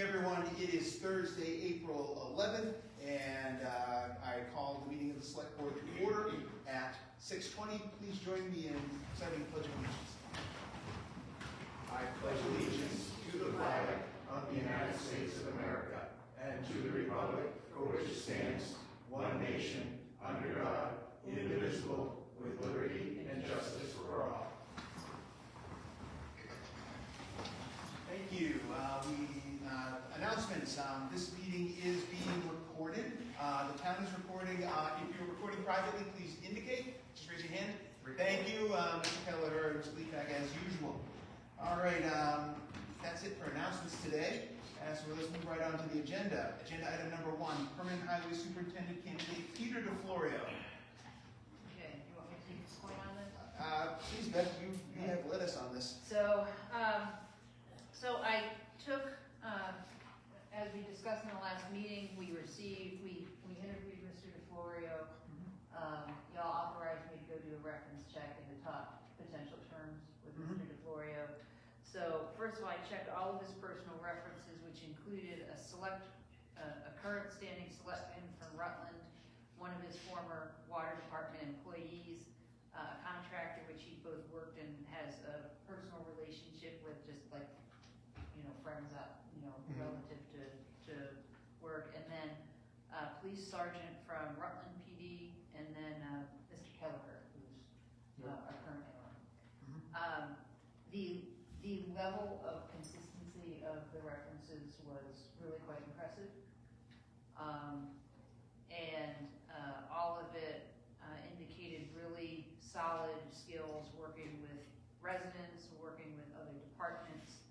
everyone. It is Thursday, April 11th, and I call the meeting of the Select Board to order at 6:20. Please join me in reciting the Pledge of Allegiance. I pledge allegiance to the flag of the United States of America and to the republic for which it stands, one nation, under God, indivisible, with liberty and justice for all. Thank you. Announcements. This meeting is being recorded. The town is recording. If you're recording privately, please indicate. Just raise your hand. Thank you, Mr. Keller and Mr. Leapak, as usual. All right, that's it for announcements today. So let's move right on to the agenda. Agenda item number 1, Permanent Highway Superintendent candidate Peter DeFlorio. Okay, you want me to take this point on this? Please, Beth, you have led us on this. So I took, as we discussed in the last meeting, we interviewed Mr. DeFlorio. Y'all authorized me to go do a reference check and to talk potential terms with Mr. DeFlorio. So first of all, I checked all of his personal references, which included a current standing selectman from Rutland, one of his former water department employees, a contractor which he both worked and has a personal relationship with, just like, friends up, relative to work, and then police sergeant from Rutland PD, and then Mr. Kelleher, who's our current interim. The level of consistency of the references was really quite impressive, and all of it indicated really solid skills working with residents, working with other departments,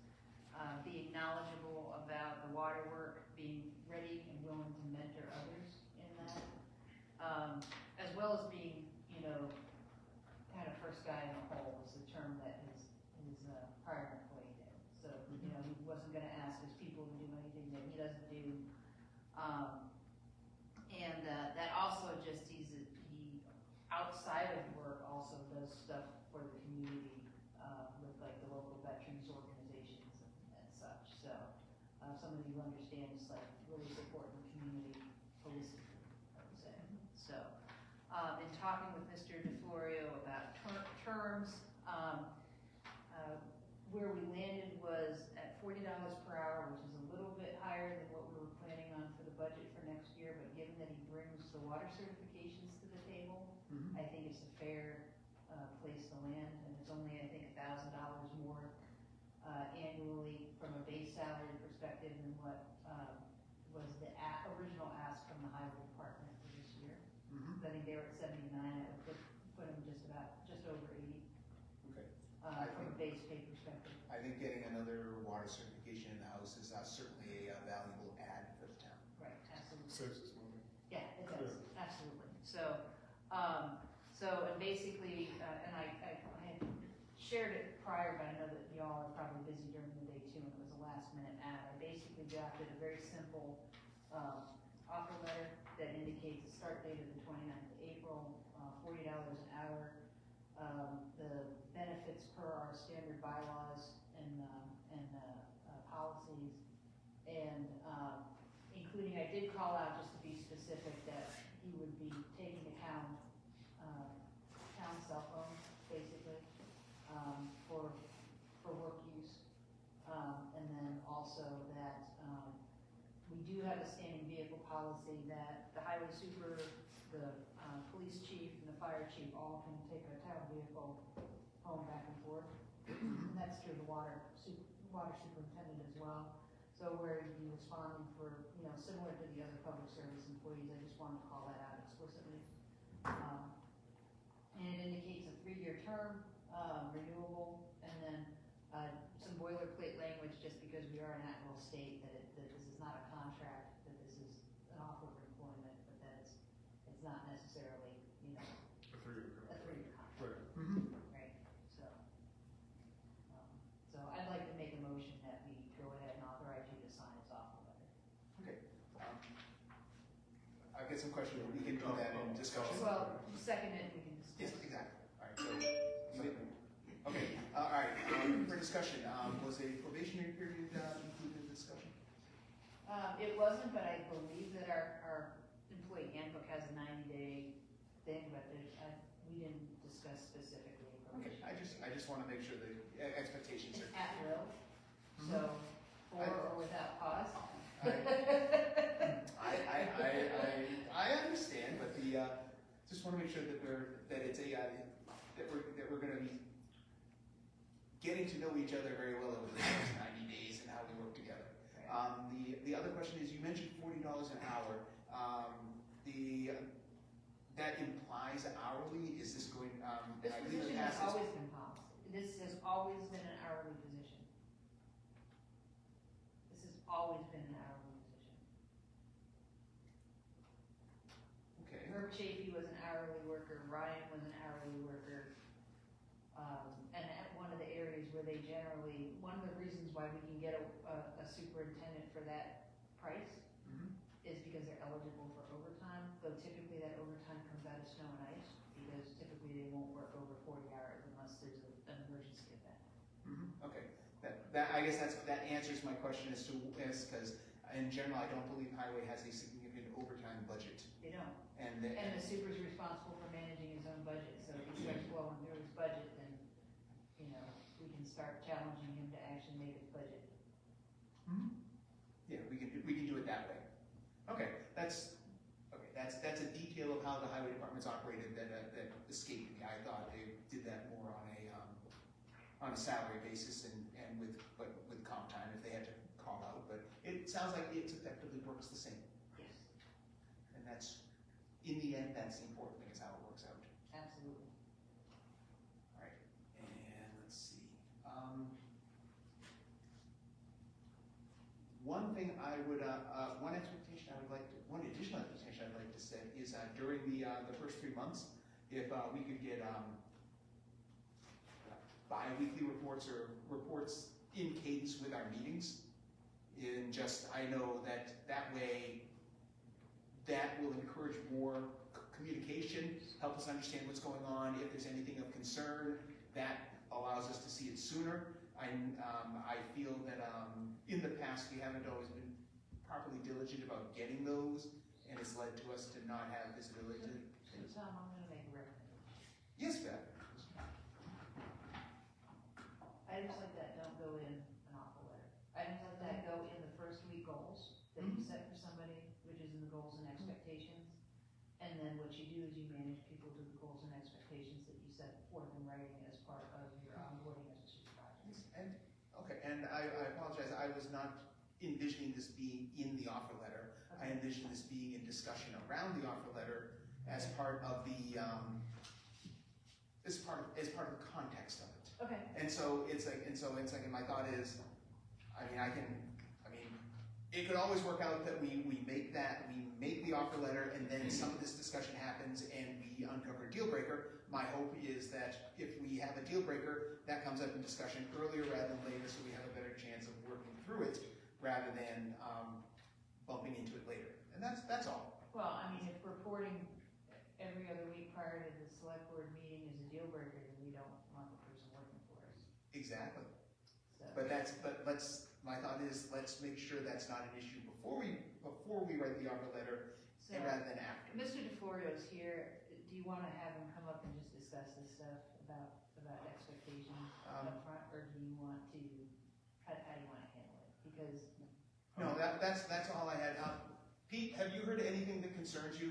being knowledgeable about the water work, being ready and willing to mentor others in that, as well as being, kind of first guy in the hole is the term that his prior employee did. So, he wasn't going to ask his people to do anything that he doesn't do. And that also just, he outside of work also does stuff for the community, with like the local veterans organizations and such. So somebody who understands like really supporting the community holistically, I would say. So in talking with Mr. DeFlorio about terms, where we landed was at $40 per hour, which is a little bit higher than what we were planning on for the budget for next year, but given that he brings the water certifications to the table, I think it's a fair place to land, and it's only, I think, $1,000 more annually from a base salary perspective than what was the original ask from the highway department for this year. I think they were at 79. I would put them just over 80. Okay. From a base pay perspective. I think getting another water certification in the house is certainly a valuable add for the town. Right, absolutely. Saves us money. Yeah, it does, absolutely. So and basically, and I had shared it prior, but I know that y'all are probably busy during the day too, and it was a last minute ad. I basically drafted a very simple offer letter that indicates the start date of the 29th of April, $40 an hour. The benefits per our standard bylaws and policies, and including, I did call out, just to be specific, that he would be taking account town cell phones, basically, for work use, and then also that we do have a standing vehicle policy that the highway super, the police chief, and the fire chief all can take a town vehicle home back and forth. And that's true of the water superintendent as well. So where you'd be responding for, similar to the other public service employees, I just wanted to call that out explicitly. And it indicates a 3-year term, renewable, and then some boilerplate language, just because we are an at-will state, that this is not a contract, that this is an offer of employment, but that it's not necessarily, a 3-year contract. Right. So I'd like to make a motion that we go ahead and authorize you to sign this offer letter. Okay. I've got some questions. We can do that in discussion. Well, second it, we can discuss. Yes, exactly. All right. So, okay. All right. For discussion, was a probationary period included in the discussion? It wasn't, but I believe that our employee handbook has a 90-day thing, but we didn't discuss specifically. Okay, I just want to make sure that expectations It's are. at will, so for or without cause. I understand, but just want to make sure that we're going to be getting to know each other very well over the next 90 days and how we work together. The other question is, you mentioned $40 an hour. That implies hourly. Is this going? This position has always been policy. This has always been an hourly position. This has always been an hourly position. Okay. Herb Chafee was an hourly worker. Ryan was an hourly worker. And at one of the areas where they generally, one of the reasons why we can get a superintendent for that price is because they're eligible for overtime, though typically that overtime comes out of snow and ice, because typically they won't work over 40 hours unless there's an emergency event. Okay, that I guess that answers my question as to because in general I don't believe highway has a significant overtime budget. They don't. And the super's responsible for managing his own budget, so if he starts blowing through his budget, then, we can start challenging him to actually make his budget. Yeah, we can do it that way. Okay, that's a detail of how the highway department's operated that escaped me. I thought they did that more on a salary basis and with comp time if they had to call out, but it sounds like it effectively works the same. Yes. And that's, in the end, that's the important thing, is how it works out. Absolutely. All right, and let's see. One thing I would, one additional expectation I'd like to set is during the first 3 months, if we could get bi-weekly reports or reports in cadence with our meetings. I know that way, that will encourage more communication, help us understand what's going on. If there's anything of concern, that allows us to see it sooner. I feel that in the past we haven't always been properly diligent about getting those, and it's led to us to not have visibility. So Tom, I'm going to make a recommendation. Yes, Beth. Items like that don't go in an offer letter. Items like that go in the first week goals that you set for somebody, which is in the goals and expectations. And then what you do is you manage people to the goals and expectations that you set forth in writing as part of your onboarding as a supervisor. And I apologize, I was not envisioning this being in the offer letter. I envisioned this being in discussion around the offer letter as part of the as part of the context of it. Okay. And so it's like, and my thought is, it could always work out that we make the offer letter, and then some of this discussion happens and we uncover a deal breaker. My hope is that if we have a deal breaker, that comes up in discussion earlier rather than later, so we have a better chance of working through it rather than bumping into it later. And that's all. Well, if reporting every other week prior to the select board meeting is a deal breaker, then we don't want the person working for us. Exactly. So. My thought is, let's make sure that's not an issue before we write the offer letter, So, rather than after. Mr. DeFlorio is here. Do you want to have him come up and just discuss this stuff about expectations up front, or do you want to? How do you want to handle it? Because no, that's all I had. Pete, have you heard anything that concerns you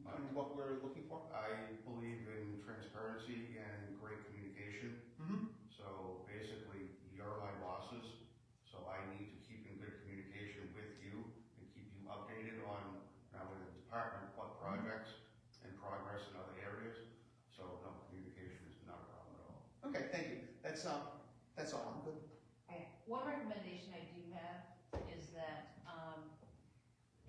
on what we're looking for? I believe in transparency and great communication. So basically, you're my bosses, so I need to keep in good communication with you and keep you updated on not only the department, but projects and progress in other areas. So no, communication is not a problem at all. Okay, thank you. That's all. I'm good. okay. One recommendation I do have is that,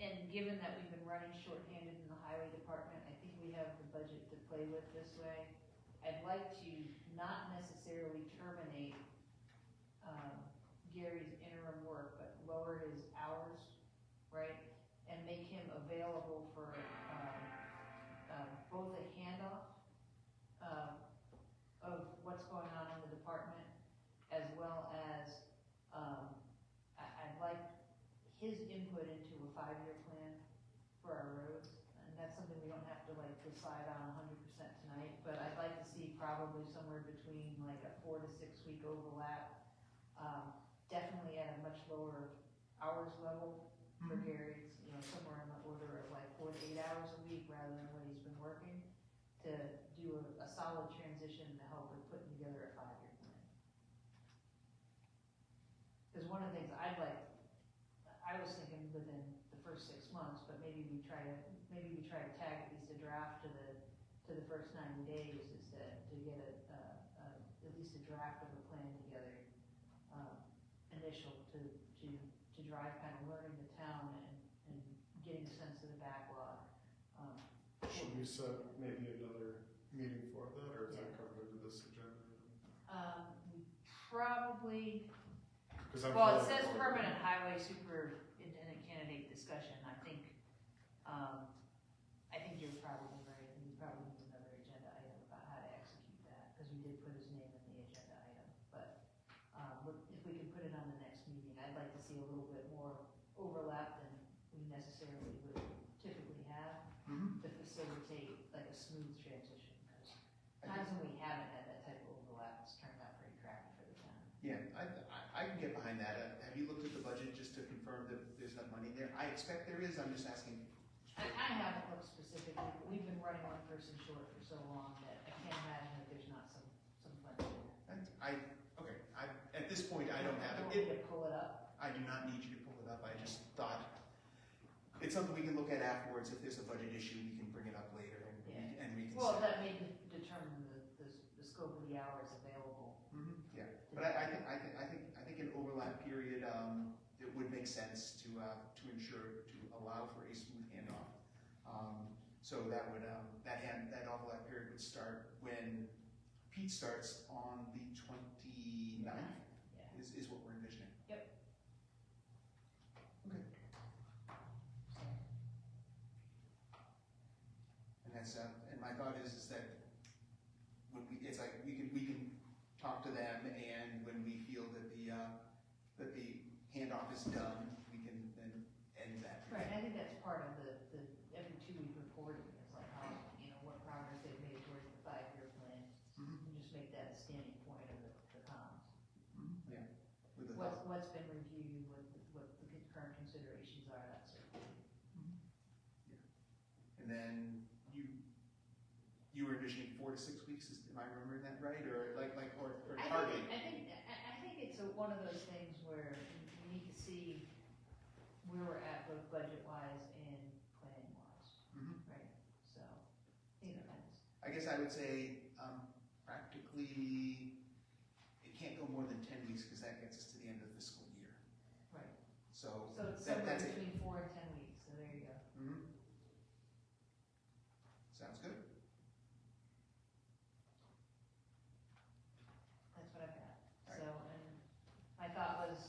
and given that we've been running shorthanded in the highway department, I think we have the budget to play with this way. I'd like to not necessarily terminate Gary's interim work, but lower his hours, right? And make him available for both a handoff of what's going on in the department, as well as I'd like his input into a 5-year plan for our roads. And that's something we don't have to like decide on 100% tonight, but I'd like to see probably somewhere between like a 4 to 6 week overlap. Definitely at a much lower hours level for Gary, you know, somewhere in the order of like 4 to 8 hours a week rather than what he's been working, to do a solid transition to help with putting together a 5-year plan. Because one of the things I was thinking within the first 6 months, but maybe we try to tag at least a draft to the first 90 days, is to get at least a draft of a plan together, initial to drive kind of learning the town and getting a sense of the backlog. Should we set maybe another meeting for that, or is that covered under this agenda? We probably, 'Cause I'm well, it trying to says avoid- permanent highway superintendent candidate discussion. I think you're probably right. I think we probably need another agenda item about how to execute that, because we did put his name in the agenda item. But if we can put it on the next meeting, I'd like to see a little bit more overlap than we necessarily would typically have to facilitate like a smooth transition. Because times when we haven't had that type of overlap, it's turned out pretty crappy for the town. Yeah, I can get behind that. Have you looked at the budget just to confirm that there's enough money there? I expect there is, I'm just asking. I haven't looked specifically, but we've been running one person short for so long that I can't imagine that there's not some funds in there. At this point, I don't have Want it. me to pull it up? I do not need you to pull it up, I just thought, it's something we can look at afterwards. If there's a budget issue, we can bring it up later and we can. Well, that may determine the scope of the hours available. Yeah, but I think an overlap period, it would make sense to ensure, to allow for a smooth handoff. So that would, that overlap period would start when Pete starts on the 29th, Yeah. is what we're envisioning. Yep. Okay. And that's, and my thought is that when it's like, we can talk to them, and when we feel that the handoff is done, we can then end that. Right, and I think that's part of the every 2-week reporting, is like how, you know, what progress they've made towards the 5-year plan. And just make that a standing point of the comms. Yeah. With the What's been reviewed, what the current considerations are, that sort of thing. And then you were envisioning 4 to 6 weeks, am I remembering that right? Or or targeting? I think it's one of those things where we need to see where we're at both budget-wise and planning-wise, right? So, you know, I guess I would say, practically, it can't go more than 10 weeks, because that gets us to the end of the fiscal year. right. So So it's somewhere that's it. between 4 and 10 weeks, so there you go. Sounds good. That's what I've got. All right. So, and my thought was,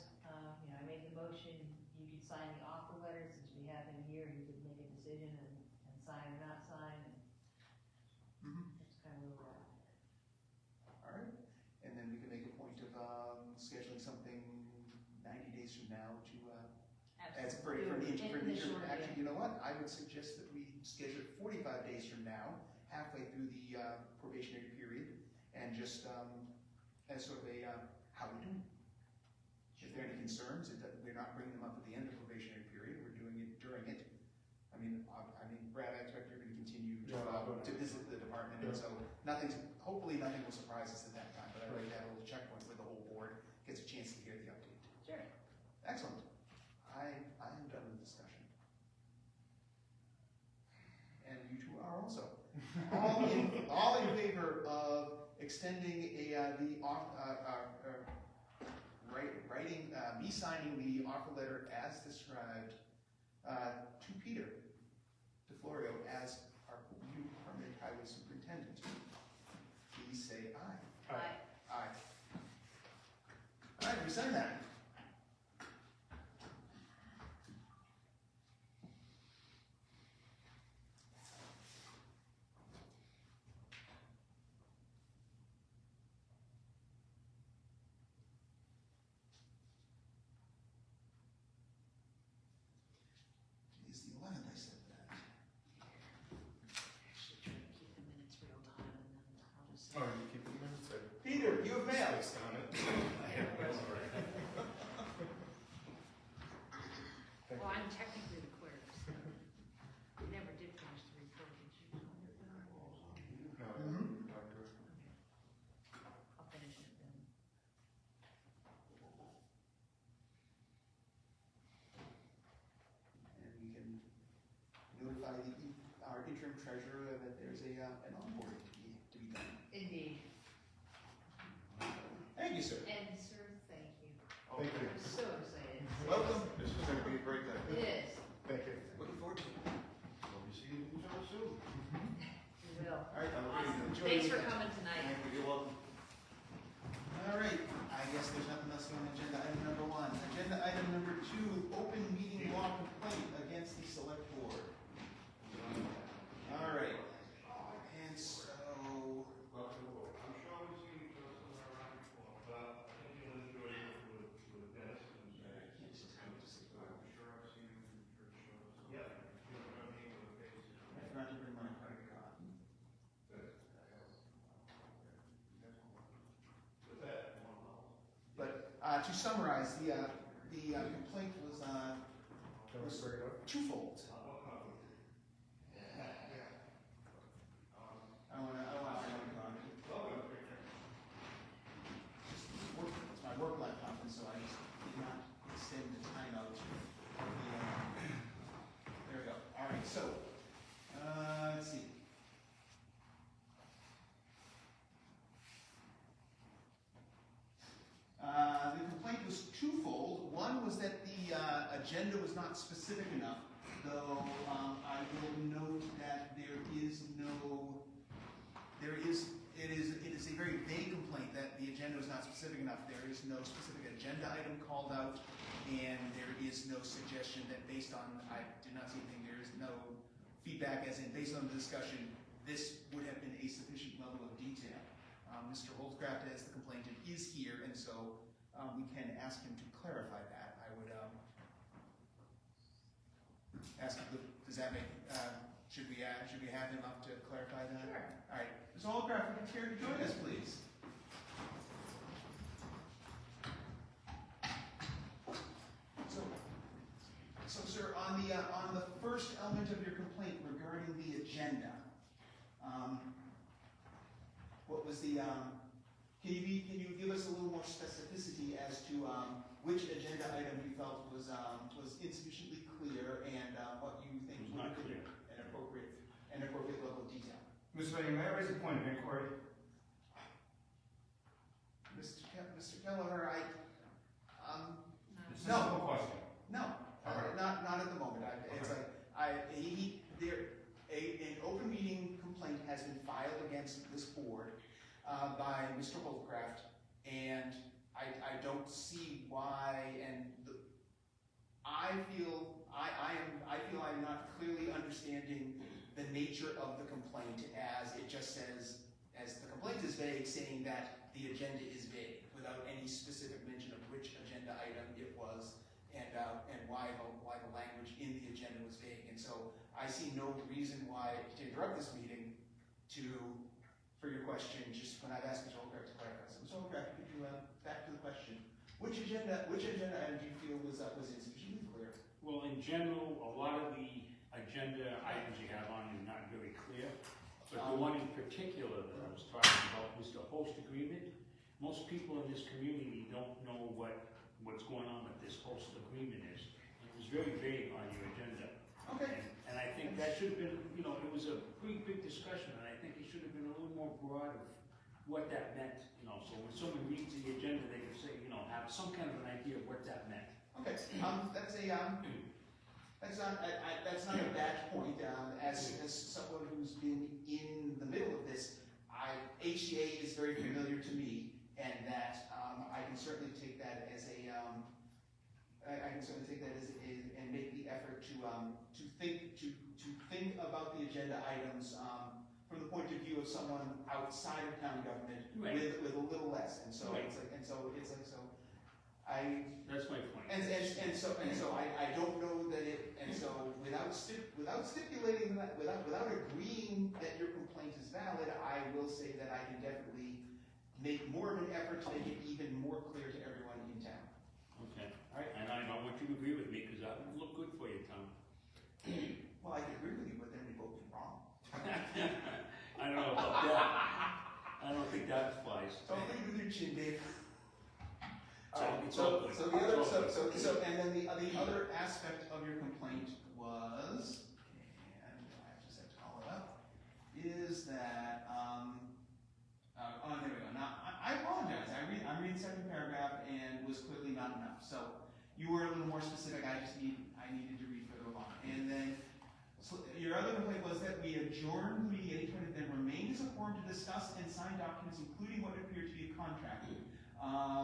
you know, I made the motion, you could sign the offer letter, since we have him here, you could make a decision and sign or not sign, and that's kind of where we're at. All right. And then we can make a point of scheduling something 90 days from now to, as for the interim. Actually, you know what? I would suggest that we schedule it 45 days from now, halfway through the probationary period, and just as sort of a how we doing. If there are any concerns, we're not bringing them up at the end of the probationary period. We're doing it during it. I mean, Brad, I expect you're going to continue to visit the department, and so hopefully nothing will surprise us at that time. But I'd like to have a little checkpoint where the whole board gets a chance to hear the update. Sure. Excellent. I am done with discussion. And you two are also. All in favor of extending me signing the offer letter as described to Peter DeFlorio as our new permanent highway superintendent, please say aye. Aye. Aye. All right, we send that. Well, I'm technically the clerk, so I never did finish the report, did you? I'll finish it then. And we can notify our interim treasurer that there's an onboarding to be done. Indeed. Thank you, sir. And sir, thank you. Thank you. I'm so excited. Welcome. This is gonna be a great day. It is. Thank you. Looking forward to it. We'll be seeing each other soon. We will. All right. Awesome. Enjoy Thanks your for weekend. coming tonight. Thank you. You're welcome. All right. I guess there's nothing else on agenda item number 1. Agenda item number 2, open meeting law complaint against the select board. All right. And so, I'm sure we've seen each other somewhere around before, but I think you'll enjoy it with Dennis and I'm sure I've seen him in church shows. Yeah. You know what I mean, with the faces. I forgot to bring my credit card. With that, But to summarize, the complaint was Can we bring it up? twofold. I want to it's my work laptop, and so I just did not extend the timeout. There we go. All right, so let's see. The complaint was twofold. One was that the agenda was not specific enough, though I will note that it is a very vague complaint that the agenda was not specific enough. There is no specific agenda item called out, and there is no suggestion that based on, I did not see anything, there is no feedback as in based on the discussion, this would have been a sufficient level of detail. Mr. Holzcraft, as the complainant, is here, and so we can ask him to clarify that. I would ask him, does that make, should we have him up to clarify that? Sure. All right, Mr. Holzcraft, would you care to join us, please? So sir, on the first element of your complaint regarding the agenda, what was the, can you give us a little more specificity as to which agenda item you felt was insufficiently clear and what you think It was would not be clear. an appropriate level of detail? Mr. Mayor, may I raise a point of inquiry? Mr. Kelleher, It's a No. simple question. no, All right. not at the moment. It's Okay. An open meeting complaint has been filed against this board by Mr. Holcraft, and I don't see why, and I feel I'm not clearly understanding the nature of the complaint as it just says, as the complaint is vague, saying that the agenda is vague, without any specific mention of which agenda item it was, and why the language in the agenda was vague. And so I see no reason why to interrupt this meeting for your question, just when I've asked Mr. Holcraft to clarify. So Mr. Holcraft, could you, back to the question, which agenda item do you feel was insufficiently clear? Well, in general, a lot of the agenda items you have on are not very clear. But the one in particular that I was talking about was the host agreement. Most people in this community don't know what's going on with this host agreement is. It was very vague on your agenda. Okay. And I think that should have been, it was a pretty big discussion, and I think it should have been a little more broad of what that meant, so when someone reads the agenda, they could say, have some kind of an idea of what that meant. Okay, that's not a bad point. As someone who's been in the middle of this, HCA is very familiar to me, and that I can certainly take that as and make the effort to think about the agenda items from the point of view of someone outside of county government Right. with a little less, and so Right. That's my point. And so I don't know that without stipulating that, without agreeing that your complaint is valid, I will say that I can definitely make more of an effort to make it even more clear to everyone in town. Okay. And I want you to agree with me, because that would look good for you, Tom. Well, I can agree with you, but then we both be wrong. I don't know about that. I don't think that applies. Don't leave with your chin, Dave. It's all good. So the other, It's all good. and then the other aspect of your complaint was, and I just have to call it up, is that, oh, there we go. Now, I apologize. I'm reading second paragraph and was clearly not enough. So you were a little more specific. I needed to read further along. And then, so your other complaint was that we adjourned the meeting at 8:20, then remained as a forum to discuss and sign documents, including what appeared to be a contract.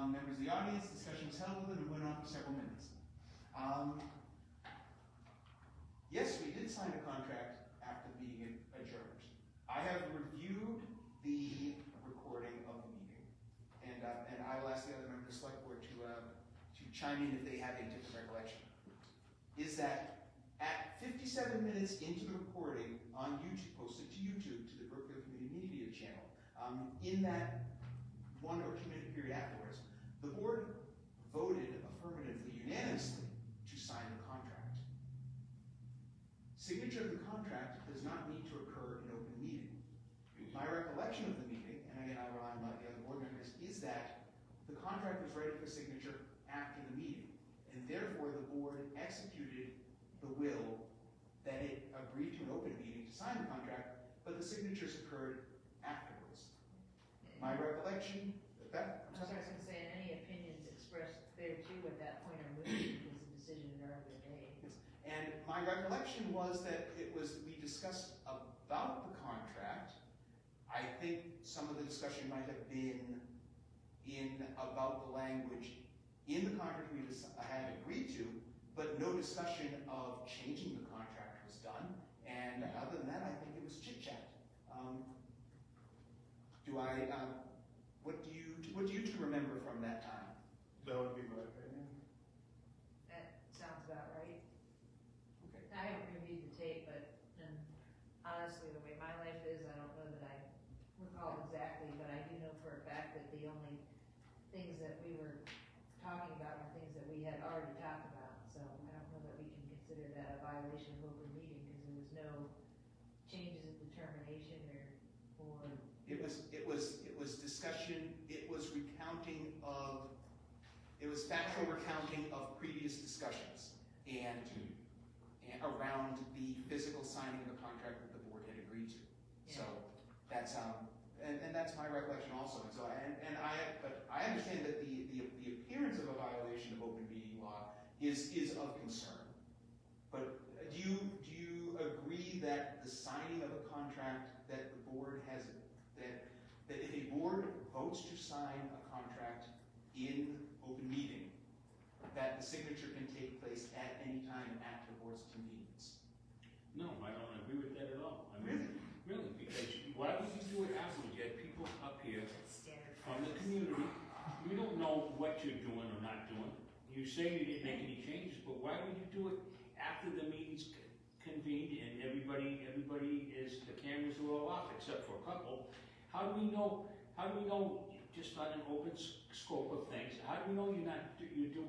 Members of the audience, discussion was held with it and went on for several minutes. Yes, we did sign a contract after the meeting adjourned. I have reviewed the recording of the meeting, and I will ask the other members of the select board to chime in if they have a different recollection. Is that at 57 minutes into the recording on YouTube, posted to YouTube, to the Brookfield Community Media channel, in that 1 or 2 minute period afterwards, the board voted affirmatively, unanimously, to sign the contract. Signature of the contract does not need to occur in open meeting. My recollection of the meeting, and again I rely on the other board members, is that the contract was ready for signature after the meeting, and therefore the board executed the will that it agreed to an open meeting to sign the contract, but the signatures occurred afterwards. My recollection, Beth? I was gonna say, and any opinions expressed there too at that point are moot because the decision had already been made. And my recollection was that we discussed about the contract. I think some of the discussion might have been about the language in the contract we had agreed to, but no discussion of changing the contract was done. And other than that, I think it was chit chat. What do you two remember from that time? That would be my opinion. That sounds about right. Okay. I haven't reviewed the tape, but honestly, the way my life is, I don't know that I recall exactly, but I do know for a fact that the only things that we were talking about were things that we had already talked about. So I don't know that we can consider that a violation of open meeting because there was no changes in determination or It was discussion, it was factual recounting of previous discussions and around the physical signing of the contract that the board had agreed to. So that's and that's my recollection also. And so but I understand that the appearance of a violation of open meeting law is of concern. But do you agree that the signing of a contract that the board has that if a board votes to sign a contract in open meeting, that the signature can take place at any time at the board's convenience? No, I don't agree with that at all. I Really? mean, really, because why would you do it afterwards? You had people up here standard from the practice. community. We don't know what you're doing or not doing. You say you didn't make any changes, but why would you do it after the meeting's convened and everybody is, the cameras are all off except for a couple? How do we know, just on an open scope of things, how do we know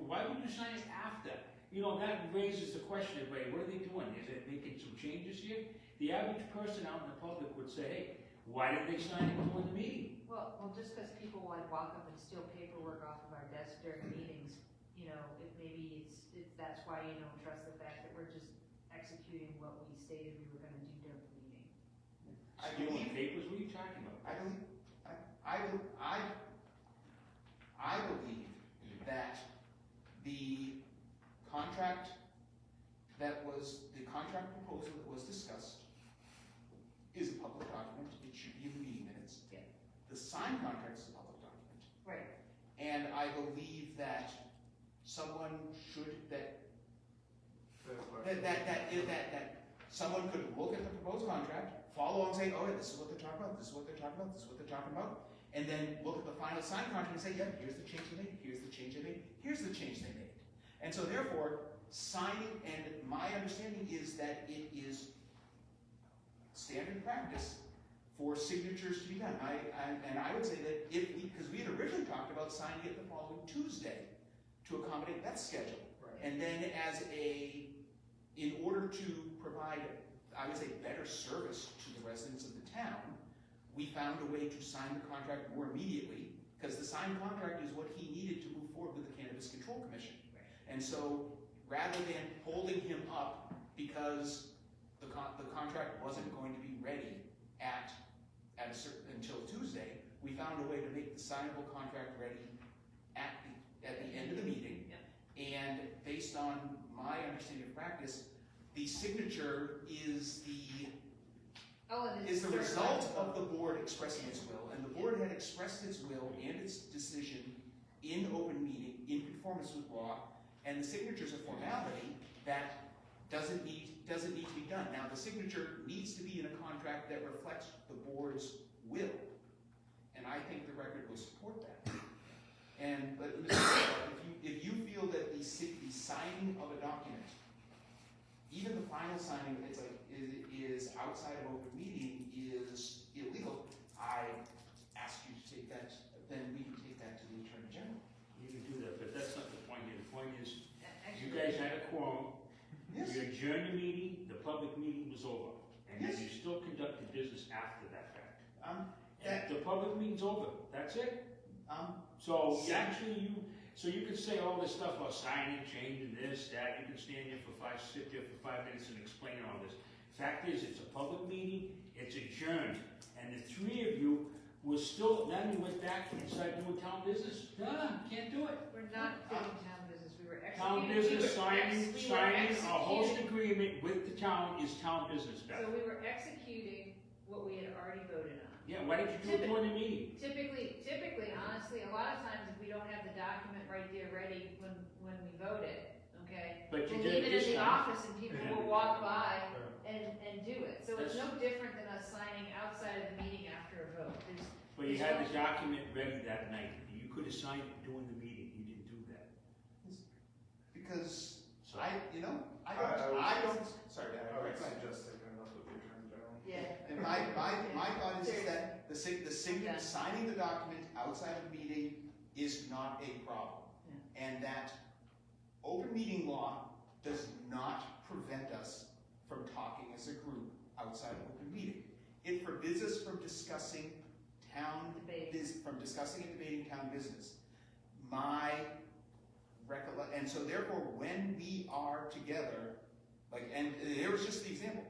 why would you sign it after? You know, that raises the question, right, what are they doing? Is it making some changes here? The average person out in the public would say, hey, why did they sign it during the meeting? Well, just because people like walk up and steal paperwork off of our desk during meetings, you know, that's why you don't trust the fact that we're just executing what we stated we were gonna do during the meeting. Stealing papers, what are you talking about? I believe that the contract proposal that was discussed is a public document. It should be in the meeting minutes. Yeah. The signed contract is a public document. Right. And I believe that someone someone could look at the proposed contract, follow along and say, oh, yeah, this is what they're talking about, this is what they're talking about, this is what they're talking about, and then look at the final signed contract and say, yeah, here's the change they made, here's the change they made, here's the change they made. And so therefore, signing, and my understanding is that it is standard practice for signatures to be done. And I would say that because we had originally talked about signing it the following Tuesday to accommodate Beth's schedule. Right. And then in order to provide, I would say, better service to the residents of the town, we found a way to sign the contract more immediately, because the signed contract is what he needed to move forward with the Cannabis Control Commission. And so, rather than holding him up because the contract wasn't going to be ready until Tuesday, we found a way to make the signable contract ready at the end of the meeting. And based on my understanding of practice, the signature is the result of the board expressing its will, and the board had expressed its will and its decision in open meeting, in conformance with law, and the signature is a formality that doesn't need to be done. Now, the signature needs to be in a contract that reflects the board's will, and I think the record will support that. And but if you feel that the signing of a document, even the final signing, is outside of open meeting, is illegal, I ask you to take that. Then we can take that to the Attorney General. You can do that, but that's not the point here. The point is, you guys had a quorum. Yes. You adjourned the meeting, the public meeting was over, and Yes. you still conducted business after that fact. That The public meeting's over, that's it. So See. so you can say all this stuff about signing, changing this, that, you can sit there for 5 minutes and explain all this. Fact is, it's a public meeting, it's adjourned, and the three of you were still, then you went back and decided doing town business. Can't do it. We're not doing town business, we were executing. Town business, we were signing a host executing- agreement with the town is town business, Beth. So we were executing what we had already voted on. Yeah, why didn't you do it during the meeting? Typically, honestly, a lot of times if we don't have the document right there ready when we vote it, okay? But you we'll did leave it it in this the time. office and people will walk by Yeah. and do it. So it's no different than us signing outside of the meeting after a vote. But you had the document ready that night. You could have signed it during the meeting. You didn't do that. because So- I don't. Sorry, Dad. I would Go ahead. suggest taking it up with the Attorney General. Yeah. And my thought is that signing the document outside of the meeting is not a problem. And that open meeting law does not prevent us from talking as a group outside of open meeting. It forbids us from discussing from discussing and debating town business. And so therefore, when we are together, and there was just the example.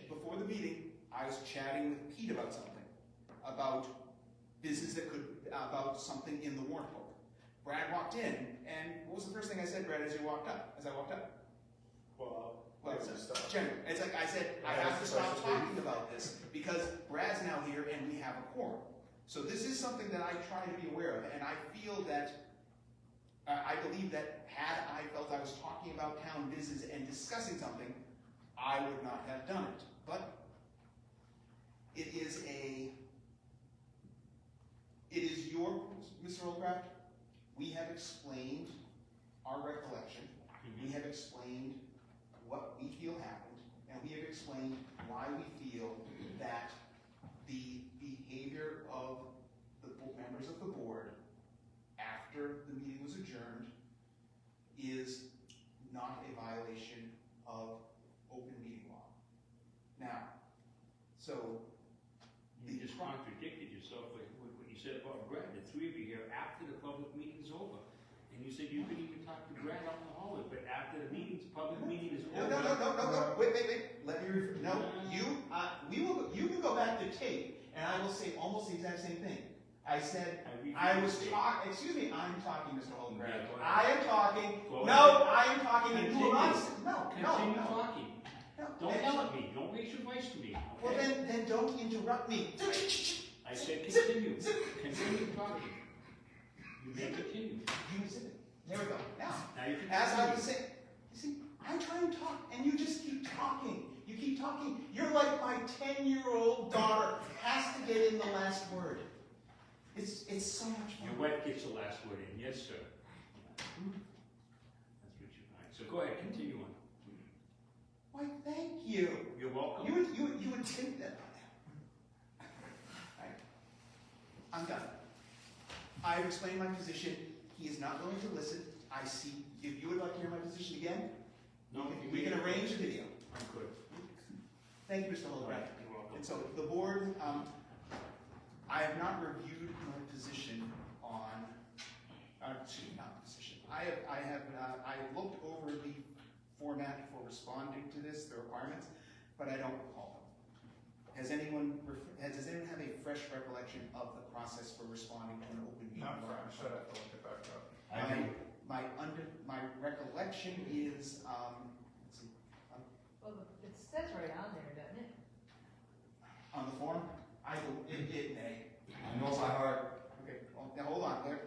Before the meeting, I was chatting with Pete about something, about business about something in the warrant book. Brad walked in, and what was the first thing I said, Brad, as I walked up? Well, General, it's like I said, I have to stop talking about this because Brad's now here and we have a quorum. So this is something that I try to be aware of, and I feel that, I believe that had I felt I was talking about town business and discussing something, I would not have done it. But it is your, Mr. Oldcraft, we have explained our recollection, we have explained what we feel happened, and we have explained why we feel that the behavior of the members of the board after the meeting was adjourned is not a violation of open meeting law. Now, so You just contradicted yourself with what you said about Brad. The three of you here after the public meeting's over. And you said you could even talk to Brad out in the hallway, but after the public meeting is over. No. Wait. Let me no. You can go back to tape, and I will say almost the exact same thing. I said I was talking. Excuse me. I'm talking, Mr. Holmgren. Yeah, go ahead. I am talking. Go No, ahead. I am talking. And you will not. Continue No. talking. Don't yell at me. Don't raise your voice to me. Well, Okay? then don't interrupt me. I said continue. Continue talking. You may continue. There we go. Now, Now you can as I continue. was saying, you see, I try and talk, and you just keep talking. You keep talking. You're like my 10-year-old daughter has to get in the last word. It's so much fun. Your wife gets the last word in. Yes, sir. That's what you find. So go ahead, continue on. Why, thank you. You're welcome. You would think that. Right. I'm done. I've explained my position. He is not willing to listen. I see, if you would like to hear my position again, No, we can arrange a video. I'm good. Thank you, Mr. Holbrook. You're welcome. And so the board, I have not reviewed my position on, excuse me, not position. I looked over the format for responding to this, the requirements, but I don't recall them. Does anyone have a fresh recollection of the process for responding to an open meeting? Not fresh, I'd have to look it back up. My recollection is, let's see, Well, it says right on there, doesn't it? on the form, it may. I know by heart. Okay, well, now hold on there.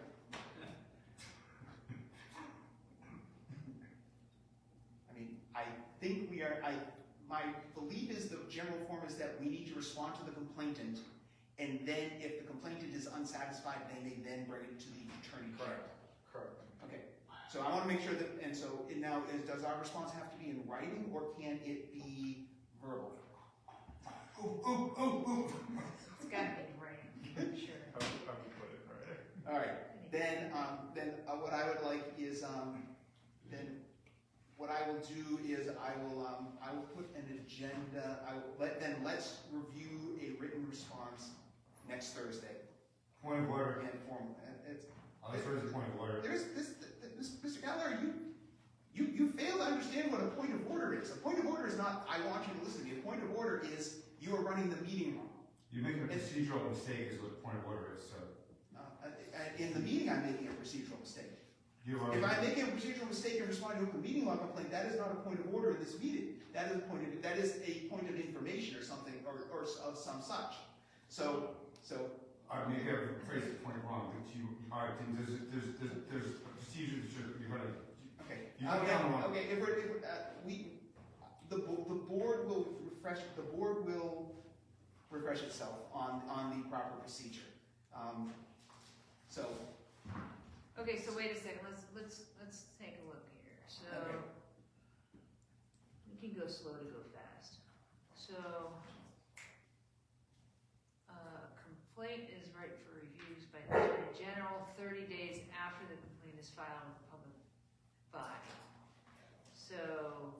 I mean, I think my belief is the general form is that we need to respond to the complainant, and then if the complainant is unsatisfied, they may then bring it to the attorney general. Correct. Okay, so I want to make sure that, and so now, does our response have to be in writing, or can it be verbal? It's gotta be right, I'm sure. I would put it right. All right, then what I would like is, then what I will do is I will put an agenda, let's review a written response next Thursday. Point of order. And formal, it's, This was a point of order. there's this, Mr. Gallagher, you fail to understand what a point of order is. A point of order is not, I want you to listen to me. A point of order is, you are running the meeting wrong. You're making a procedural mistake is what the point of order is, sir. In the meeting, I'm making a procedural mistake. You are. If I'm making a procedural mistake in responding to a committee law complaint, that is not a point of order in this meeting. That is a point of information or something, or of some such. So. Maybe I've phrased the point wrong, but there's a procedure that you're gonna. Okay. You wrote down wrong. Okay. The board will refresh itself on the proper procedure. Okay, so wait a second, let's take a look here. So, Okay. we can go slow to go fast. So, complaint is right for reviews by the Attorney General 30 days after the complaint is filed with the public body. So,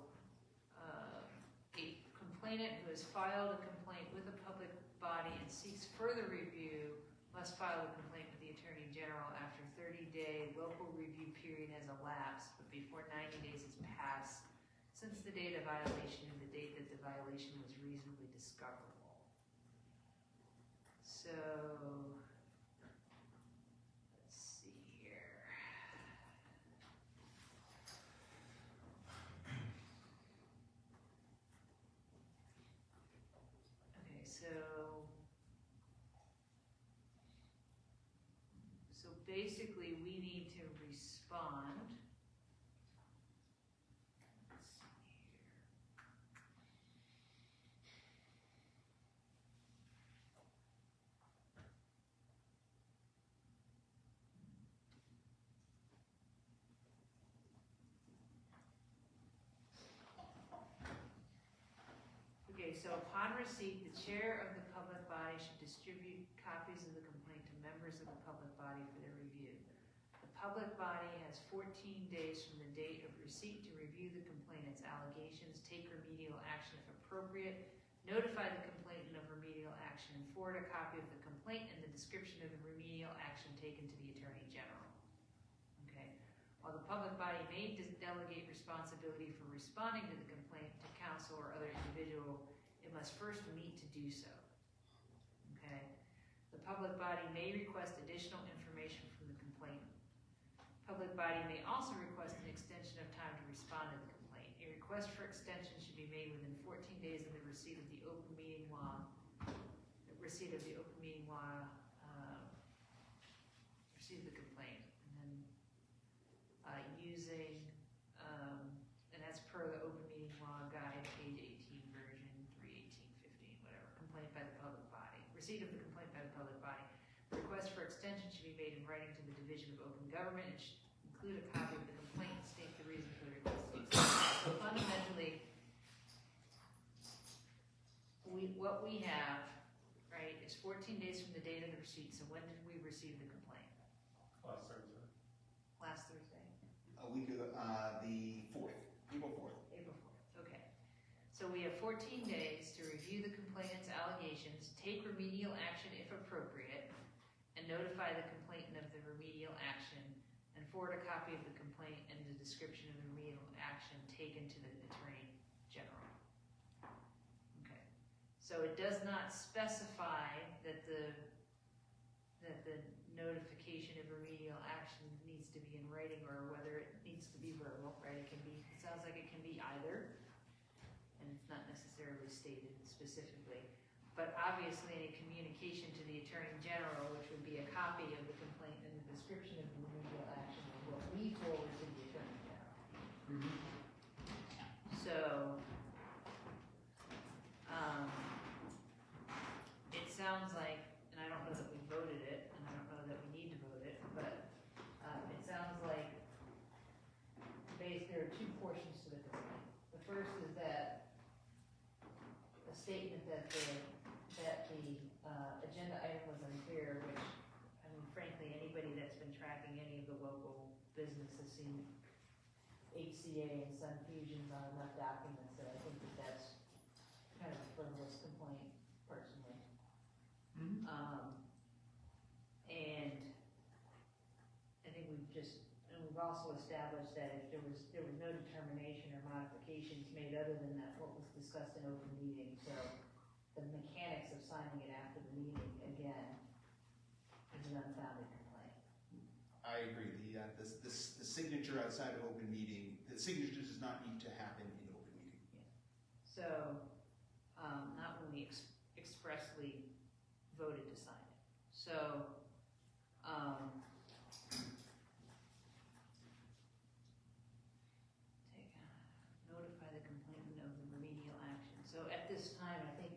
a complainant who has filed a complaint with a public body and seeks further review must file a complaint with the Attorney General after 30-day local review period has elapsed, but before 90 days has passed since the date of violation and the date that the violation was reasonably discoverable. So, let's see here. Okay, so basically we need to respond. Let's see here. Okay, so upon receipt, the chair of the public body should distribute copies of the complaint to members of the public body for their review. The public body has 14 days from the date of receipt to review the complainant's allegations, take remedial action if appropriate, notify the complainant of remedial action, and forward a copy of the complaint and the description of the remedial action taken to the Attorney General. Okay. While the public body may delegate responsibility for responding to the complaint to counsel or other individual, it must first meet to do so. Okay. The public body may request additional information from the complainant. Public body may also request an extension of time to respond to the complaint. A request for extension should be made within 14 days of the receipt of the open meeting law, receipt of the complaint, and then using, and that's per the open meeting law guide, page 18, version 31815, whatever, complaint by the public body. Receipt of the complaint by the public body. The request for extension should be made in writing to the Division of Open Government and should include a copy of the complaint and state the reason for the request to be extended. So fundamentally, what we have, right, is 14 days from the date of the receipt. So when did we receive the complaint? Last Thursday. last Thursday? A week ago, the 4th, April 4th. April 4th, okay. So we have 14 days to review the complainant's allegations, take remedial action if appropriate, and notify the complainant of the remedial action, and forward a copy of the complaint and the description of the remedial action taken to the Attorney General. Okay. So it does not specify that the notification of remedial action needs to be in writing or whether it needs to be verbal, right? It sounds like it can be either, and it's not necessarily stated specifically. But obviously, any communication to the Attorney General, which would be a copy of the complaint and the description of the remedial action, is what we forward to the Attorney General. So, it sounds like, and I don't know that we voted it, and I don't know that we need to vote it, but it sounds like there are two portions to the complaint. The first is that a statement that the agenda item was unclear, which, I mean, frankly, anybody that's been tracking any of the local business has seen HCA and Sun Fusions on enough documents that I think that that's kind of a frivolous complaint, personally. And I think we've also established that if there was no determination or modifications made other than that what was discussed in open meeting, so the mechanics of signing it after the meeting, again, is an unfounded complaint. I agree. The signature outside of open meeting, the signature does not need to happen in open meeting. So, not when we expressly voted to sign it. So, notify the complainant of the remedial action. So at this time, I think,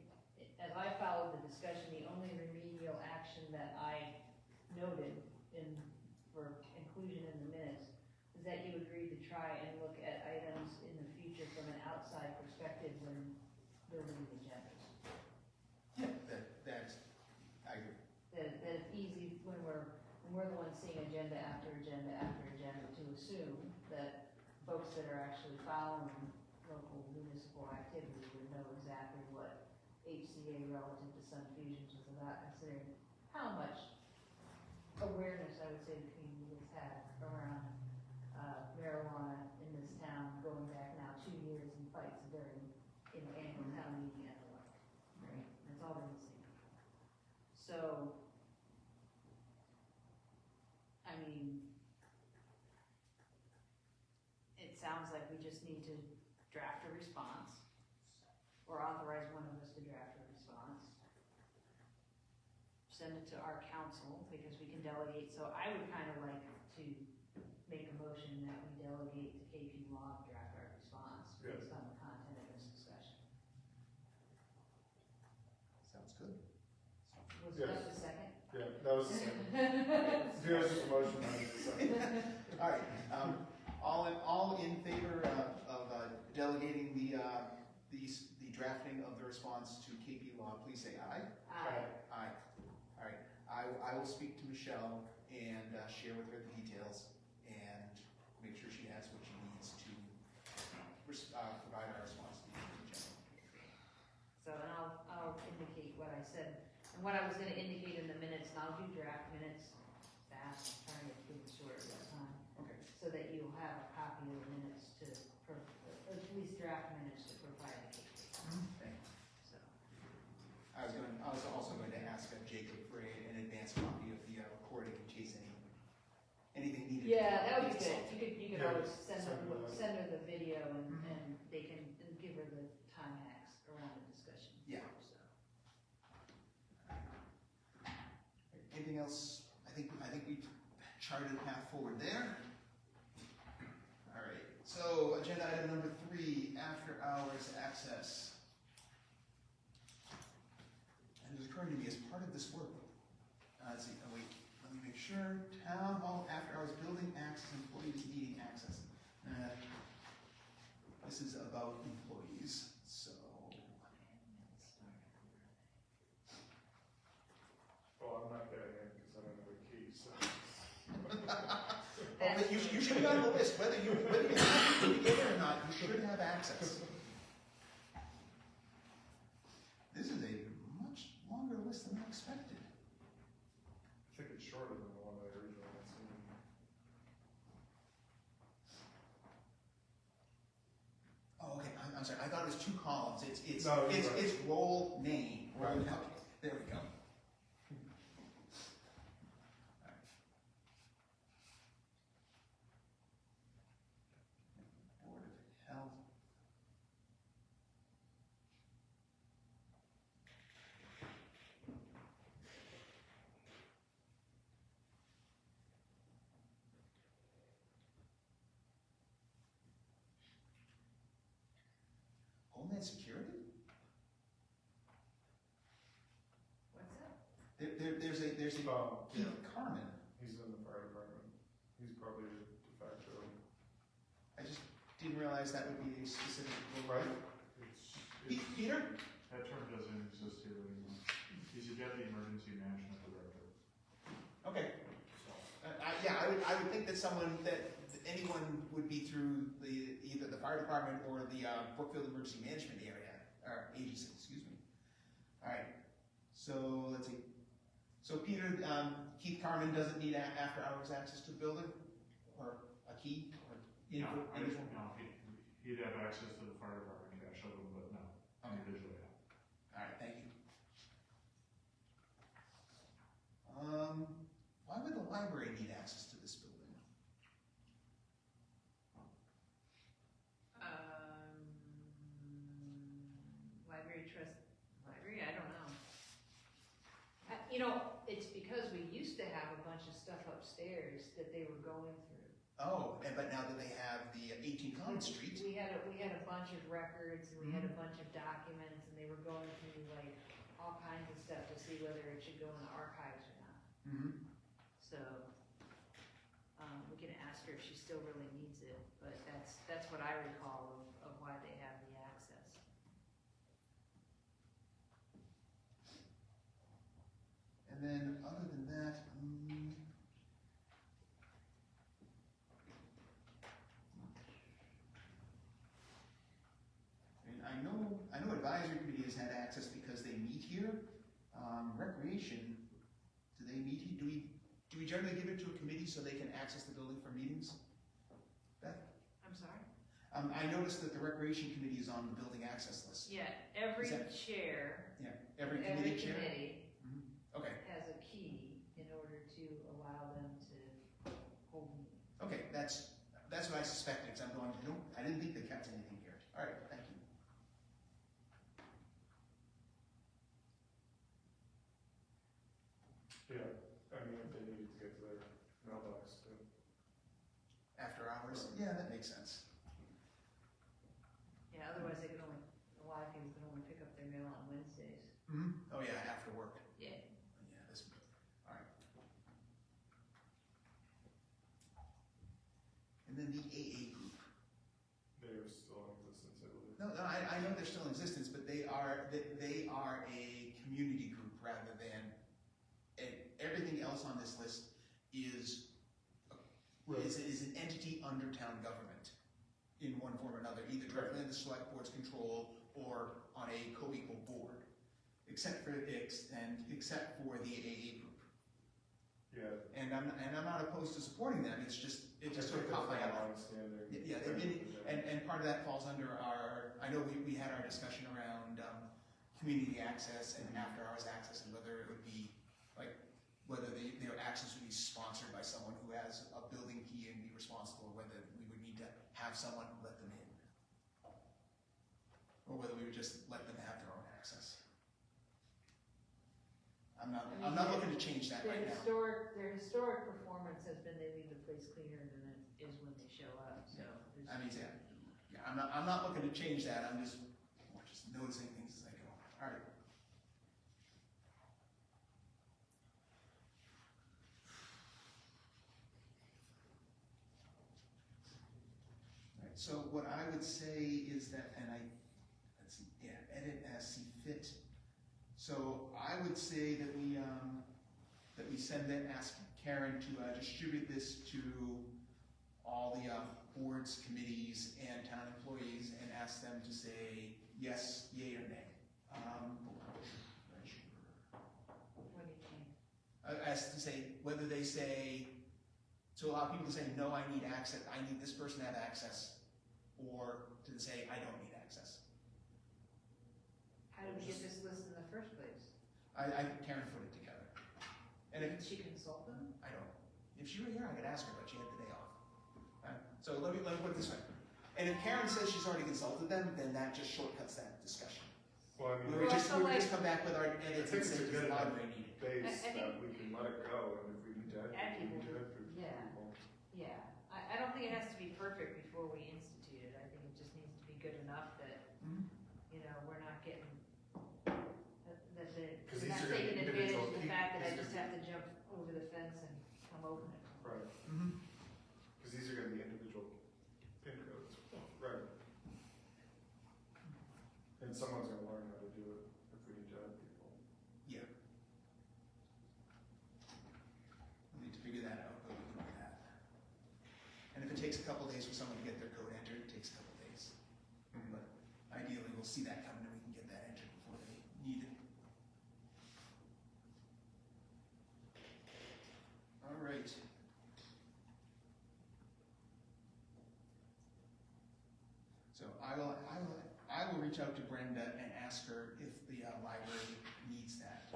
as I followed the discussion, the only remedial action that I noted for inclusion in the minutes is that you agreed to try and look at items in the future from an outside perspective when building the agendas. Yeah, that's, I agree. That it's easy when we're the ones seeing agenda after agenda after agenda to assume that folks that are actually following local municipal activity would know exactly what HCA relative to Sun Fusions was about, considering how much awareness I would say the community has had around marijuana in this town, going back now 2 years in fights during annual town meeting and the like. Right? That's all been the same. So, I mean, it sounds like we just need to draft a response, or authorize one of us to draft a response, send it to our council, because we can delegate. So I would kind of like to make a motion that we delegate to KP Law to draft our response based on the content of this discussion. Sounds good. Was Yes. that the second? Yeah, that was the second. There's just a motion, I need a second. All right, all in favor of delegating the drafting of the response to KP Law, please say aye. Aye. Aye. All right, I will speak to Michelle and share with her the details and make sure she has what she needs to provide our response to the Attorney General. So, and I'll indicate what I said, and what I was gonna indicate in the minutes, and I'll do draft minutes fast, I'm trying to keep it short at that time, Okay. so that you'll have a copy of the minutes at least draft minutes to provide to KP. Thank you. So, I was also going to ask Jacob for an advance copy of the recording in case anything needed. yeah, that would be good, you could Yeah, always send send her her the video and they can give her the time hacks around the discussion. Yeah. So. Anything else? I think we've charted a path forward there. All right, so agenda item number 3, after hours access. And it occurred to me as part of this work, let's see, oh wait, let me make sure, town hall after hours building access, employees meeting access. This is about employees, so. Well, I'm not getting it because I don't have a key, so. That's you should be on the list, whether you have to get it or not, you should have access. This is a much longer list than I expected. I think it's shorter than the one I originally had seen. Oh, okay, I'm sorry, I thought it was 2 columns, it's No, you're right. it's role name, Right. okay, there we go. Board of Health. Homeland Security? What's that? There's a Keith Yeah, Carmen. he's in the fire department. He's probably a de facto. I just didn't realize that would be a specific. Right. Peter? That term doesn't exist here anymore. He's a deputy emergency management director. Okay. I would think that anyone would be through either the fire department or the Brookfield Emergency Management area, or agency, excuse me. All right, so let's see. So Peter, Keith Carmen doesn't need after hours access to the building, or a key, or No, he'd have access to the fire department cash of him, but no, individually. All right, thank you. Why would the library need access to this building? Library, I don't know. It's because we used to have a bunch of stuff upstairs that they were going through. Oh, but now that they have the 18 Collins Street. We had a bunch of records, and we had a bunch of documents, and they were going through like all kinds of stuff to see whether it should go in the archives or not. Mm-hmm. So, we can ask her if she still really needs it, but that's what I recall of why they have the access. And then, other than that, I know advisory committee has had access because they meet here. Recreation, do they meet here? Do we generally give it to a committee so they can access the building for meetings? Beth? I'm sorry? I noticed that the recreation committee is on the building access list. Yeah, every Is that- chair, Yeah, every committee chair? committee Okay, has a key in order to allow them to hold meetings. okay, that's what I suspected, because I'm going, nope, I didn't think they kept anything here. All right, thank you. Yeah, I mean, if they needed to get to their mailbox too. After hours? Yeah, that makes sense. Yeah, otherwise a lot of people can only pick up their mail on Wednesdays. Mm-hmm. Oh, yeah, after work. Yeah. Yeah, all right. And then the AA group. They are still in existence, I believe. No, I know they're still in existence, but they are a community group rather than, everything else on this list is an entity under town government in one form or another, either directly under the select board's control or on a co-equal board, except for the AA group. Yeah. And I'm not opposed to supporting them. It just sort of caught my eye. Long-standing. Yeah, they've been, and part of that falls under I know we had our discussion around community access and after-hours access, and whether it would be, like, whether their access would be sponsored by someone who has a building key and be responsible, or whether we would need to have someone let them in. Or whether we would just let them have their own access. I'm not looking to change that right now. Their historic performance has been they leave the place cleaner than it is when they show up, so. I mean, yeah, I'm not looking to change that, I'm just noticing things as I go. All right. All right, so what I would say is that, let's see, yeah, edit as see fit. So I would say that we send that, ask Karen to distribute this to all the boards, committees, and town employees and ask them to say yes, yay, or nay. What do you mean? As to say, whether they say, to allow people to say, no, I need access, I need this person to have access, or to say, I don't need access. How did we get this list in the first place? Karen put it together. And if Did she consult them? I don't. If she were here, I could ask her, but she had the day off. So let me put it this way. And if Karen says she's already consulted them, then that just shortcuts that discussion. Well, I We mean, would Well, just, so we would just like- come back with our I edits think and it's say, a does good the enough library need it? base I think- that we can let it go, and if we need to Add add people, we people. need to add people. Yeah. Yeah, I don't think it has to be perfect before we institute it. I think it just needs to be good enough that, Mhm. you know, we're not getting, that we're 'Cause these not are gonna be taking advantage individual of the people. fact that I These are- just have to jump over the fence and come open it. Right, Mhm. because these are gonna be individual pin codes. Yeah. Right. And someone's gonna learn how to do it if we need to add people. Yeah. We need to figure that out, but we can do that. And if it takes a couple days for someone to get their code entered, it takes a couple days. But ideally, we'll see that coming and we can get that entered before they need it. All right. So I will reach out to Brenda and ask her if the library needs that.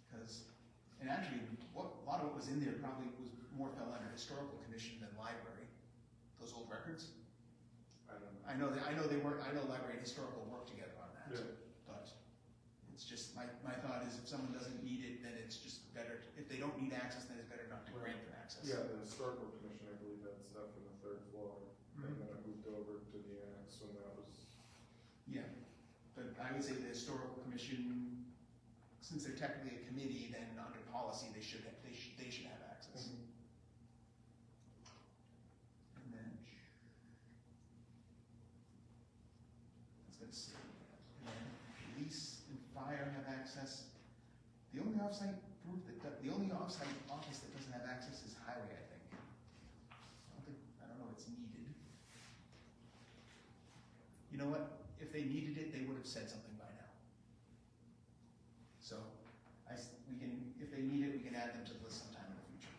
Because, and actually, a lot of what was in there probably was more fell under historical commission than library. Those old records. I don't know. I know library and historical work together on that. Yeah. But it's just, my thought is if someone doesn't need it, then it's just better, if they don't need access, then it's better not to grant them access. Yeah, the historical commission, I believe, had stuff in the third floor, and then it moved over to the annex when that was. Yeah, but I would say the historical commission, since they're technically a committee, then under policy, they should have access. And then, let's see, and then police and fire have access. The only offsite office that doesn't have access is highway, I think. I don't know it's needed. You know what? If they needed it, they would have said something by now. So, if they need it, we can add them to the list sometime in the future.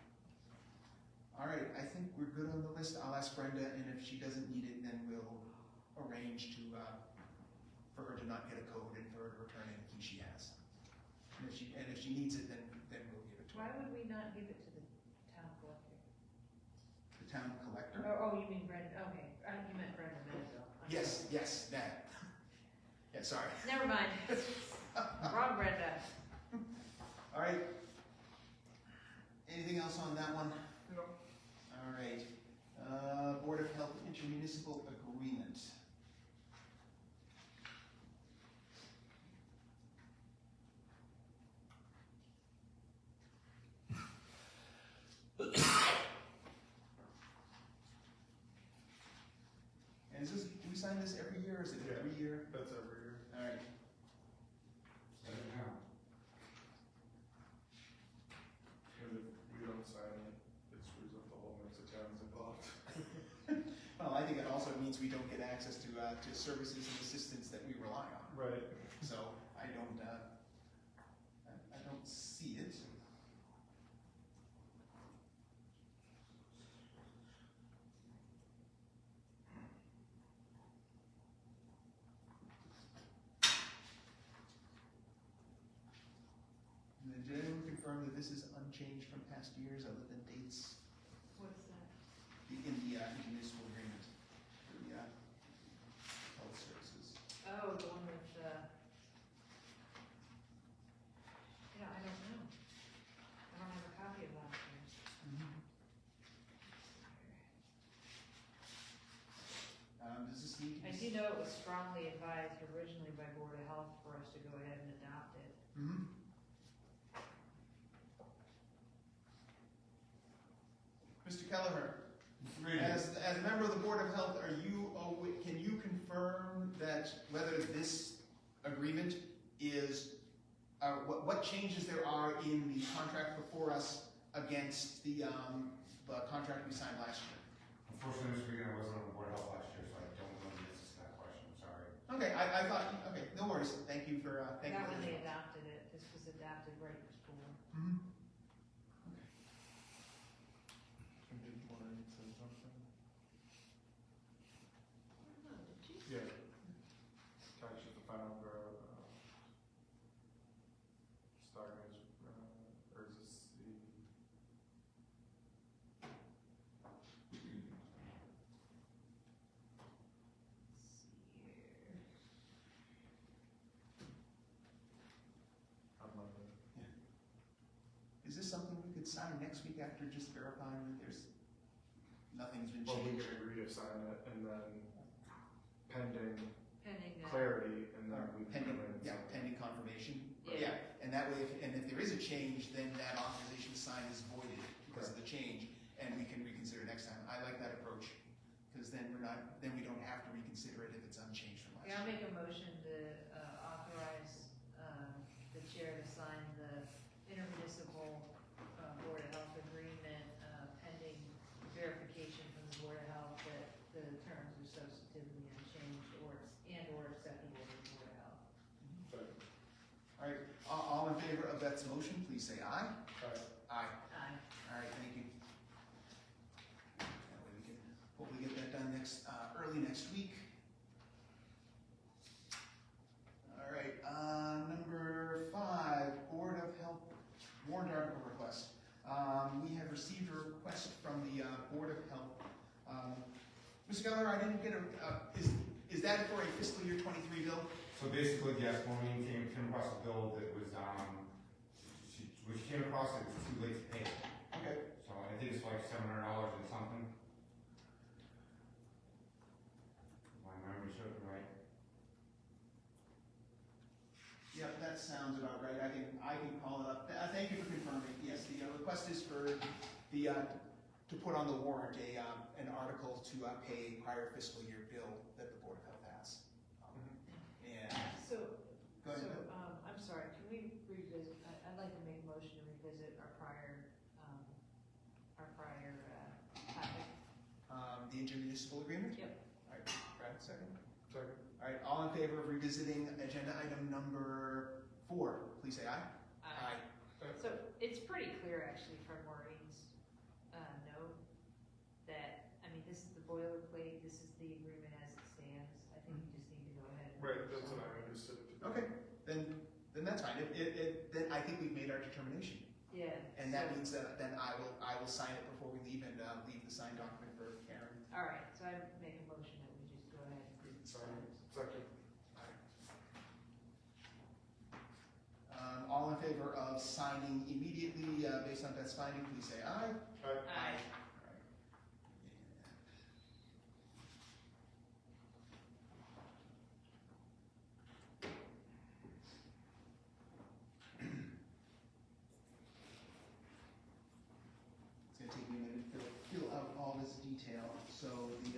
All right, I think we're good on the list. I'll ask Brenda, and if she doesn't need it, then we'll arrange for her to not get a code and for her to return any key she has. And if she needs it, then we'll give it to her. Why would we not give it to the town collector? The town collector? Oh, you mean Brenda, okay, you meant Brenda Manville. Yes, that. Yeah, sorry. Never mind, wrong Brenda. All right. Anything else on that one? No. All right. Board of Health intermunicipal agreement. And do we sign this every year, or is it Yeah. a 3-year? That's every year. All right. And if we don't sign it, it screws up the whole mix of towns involved. Well, I think it also means we don't get access to services and assistance that we rely on. Right. So I don't see it. And then did anyone confirm that this is unchanged from past years other than dates What's that? in the intermunicipal agreement for the health services? Oh, the one with, yeah, I don't know. I don't have a copy of last year's. Does this need to I be? do know it was strongly advised originally by Board of Health for us to go ahead and adopt it. Mr. Kelleher, as a member of the Board of Health, can you confirm that whether this agreement is, what changes there are in the contract before us against the contract we signed last year? Unfortunately, this weekend I wasn't on the board of health last year, so I don't know the answer to that question, I'm sorry. Okay, I thought, okay, no worries, thank you for, thank you. That for when the they response. adopted it, this was adopted right before. Mhm. And did Maureen say something? Oh, did you? Yeah. Attached to the final Stockman's, or is this the? Let's see here. On Monday. Is this something we could sign next week after just verifying that there's, nothing's been Well, we changed? can agree to sign it and then pending Pending that. clarity and then we can Pending, come in and yeah, sign. pending confirmation. Yeah. And that way, if there is a change, then that authorization sign is voided because of the change, and we can reconsider next time. I like that approach, because then then we don't have to reconsider it if it's unchanged from last Yeah, I'll year. make a motion to authorize the chair to sign the intermunicipal Board of Health agreement pending verification from the Board of Health that the terms are substantively unchanged or acceptable to the Board of Health. Second. All right, all in favor of Beth's motion, please say aye. Alright. Aye. Aye. All right, thank you. That way we can hopefully get that done early next week. All right, number 5, Board of Health warrant article request. We have received a request from the Board of Health. Mr. Geller, I didn't get is that for a fiscal year 23 bill? So basically, yes, Maureen came across a bill that was, when she came across it, was too late to pay. Okay. So I think it's like $700 and something. My memory serves me right. Yep, that sounds about right. I can call it up. Thank you for confirming. Yes, the request is for to put on the warrant an article to pay a prior fiscal year bill that the Board of Health has. And So, go ahead. I'm sorry, can we revisit, I'd like to make a motion to revisit our prior topic. The intermunicipal agreement? Yep. All right, Brad, second. Second. All right, all in favor of revisiting agenda item number 4, please say aye. Aye. So it's pretty clear actually from Maureen's note that, I mean, this is the boilerplate, this is the agreement as it stands. I think you just need to go ahead. and Right, that's sign what I it. understood. Okay, then that's fine. Then I think we've made our determination. Yeah. And that so- means that then I will sign it before we leave and leave the signed document for Karen. All right, so I make a motion that we just go ahead and Sign. Second. All in favor of signing immediately based on Beth's finding, please say aye. Aye. It's gonna take me a minute to fill out all this detail. So the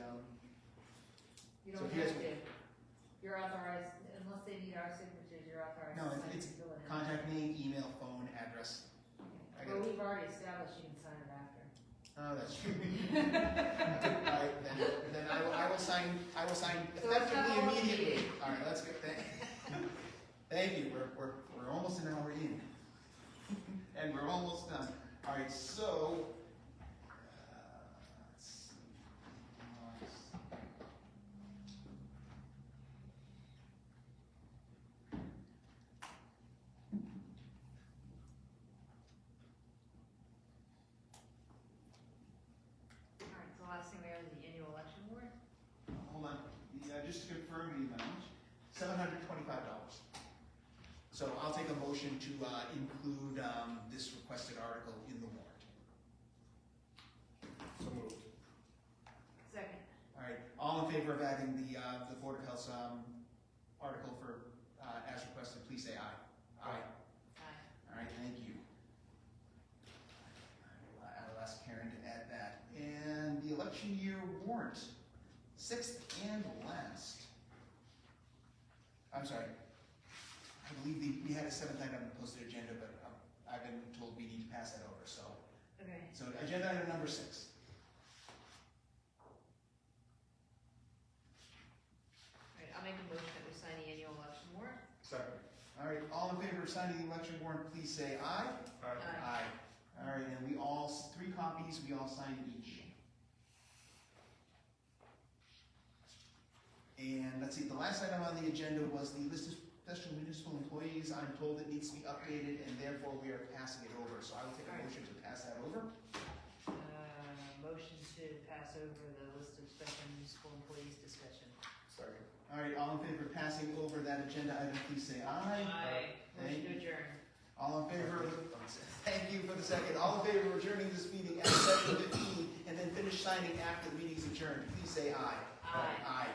You So don't if you have guys- to, you're authorized, unless they need our signatures, you're authorized No, to sign it's and fill it in. contact name, email, phone, address. I Well, got it. we've already established you can sign it after. Oh, that's true. All right, then I will sign So it's not effectively all immediately. meeting. All right, that's good. Thank you. We're almost an hour in, and we're almost done. All right, so let's see. All right, so the last thing we have is the annual election warrant. Hold on. Just to confirm the amount, $725. So I'll take a motion to include this requested article in the warrant. So moved. Second. All right, all in favor of adding the Board of Health's article for, as requested, please say aye. Aye. Aye. All right, thank you. I'll ask Karen to add that. And the election year warrant, 6th and last. I'm sorry. I believe we had a 7th item on the posted agenda, but I've been told we need to pass that over, so. Okay. So agenda item number 6. all in favor of signing the election warrant, please say aye. Aye. All right, and we all, 3 copies, we all sign each. And let's see, the last item on the agenda was the list of special municipal employees. I'm told it needs to be updated, and therefore we are passing it over. So I will take a motion to pass that over. Motion to pass over the list of special municipal employees discussion. Second. All right, all in favor of passing over that agenda item, please say aye. Motion to adjourn. All in favor of, thank you for the second. All in favor of adjourning this meeting at 7:15 and then finish signing after the meeting's adjourned, please say aye. Aye. Aye.